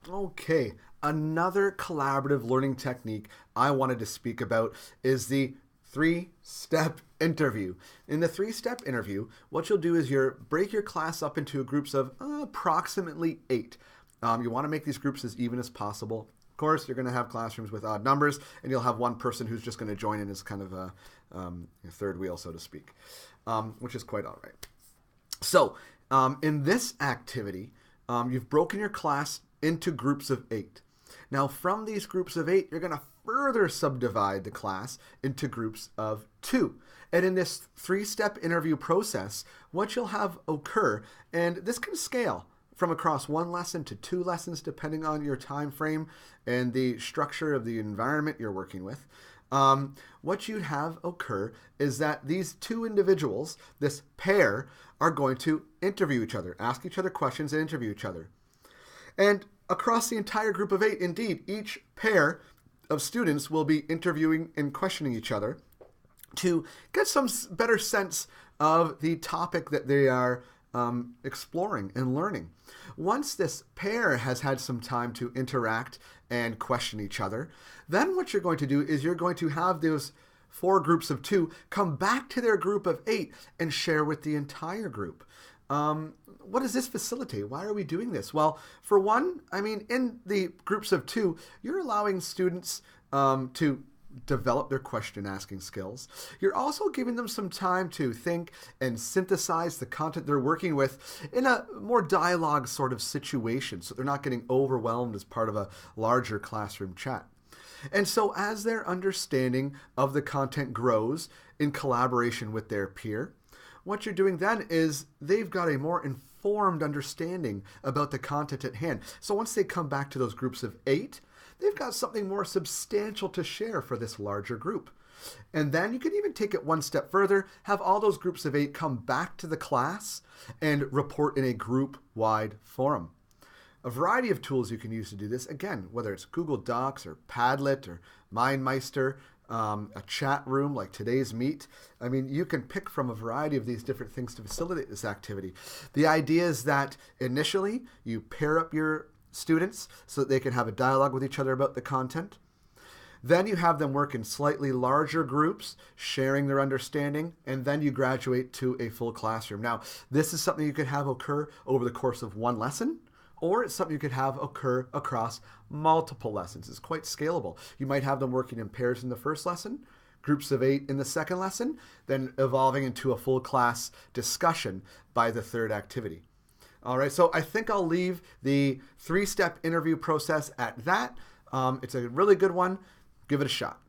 Okay, another collaborative learning technique I wanted to speak about is the three-step interview. In the three-step interview, what you'll do is you break your class up into groups of approximately 8. You want to make these groups as even as possible. Of course, you're going to have classrooms with odd numbers, and you'll have one person who's just going to join in as kind of a third wheel, so to speak, which is quite all right. So, in this activity, you've broken your class into groups of 8. Now, from these groups of 8, you're going to further subdivide the class into groups of 2. And in this three-step interview process, what you'll have occur, and this can scale from across one lesson to 2 lessons, depending on your time frame and the structure of the environment you're working with. What you'd have occur is that these 2 individuals, this pair, are going to interview each other, ask each other questions, and interview each other. And across the entire group of 8, indeed, each pair of students will be interviewing and questioning each other to get some better sense of the topic that they are exploring and learning. Once this pair has had some time to interact and question each other, then what you're going to do is you're going to have those 4 groups of 2 come back to their group of 8 and share with the entire group. What does this facilitate? Why are we doing this? Well, for one, in the groups of 2, you're allowing students to develop their question asking skills. You're also giving them some time to think and synthesize the content they're working with in a more dialogue sort of situation, so they're not getting overwhelmed as part of a larger classroom chat. And so as their understanding of the content grows in collaboration with their peer, what you're doing then is they've got a more informed understanding about the content at hand. So once they come back to those groups of 8, they've got something more substantial to share for this larger group. And then you can even take it one step further, have all those groups of 8 come back to the class and report in a group-wide forum. A variety of tools you can use to do this, again, whether it's Google Docs or Padlet or MindMeister, a chat room like today's Meet. You can pick from a variety of these different things to facilitate this activity. The idea is that initially you pair up your students so that they can have a dialogue with each other about the content. Then you have them work in slightly larger groups, sharing their understanding, and then you graduate to a full classroom. Now, this is something you could have occur over the course of one lesson, or it's something you could have occur across multiple lessons. It's quite scalable. You might have them working in pairs in the first lesson, groups of 8 in the second lesson, then evolving into a full class discussion by the third activity. All right, so I think I'll leave the three-step interview process at that. It's a really good one. Give it a shot.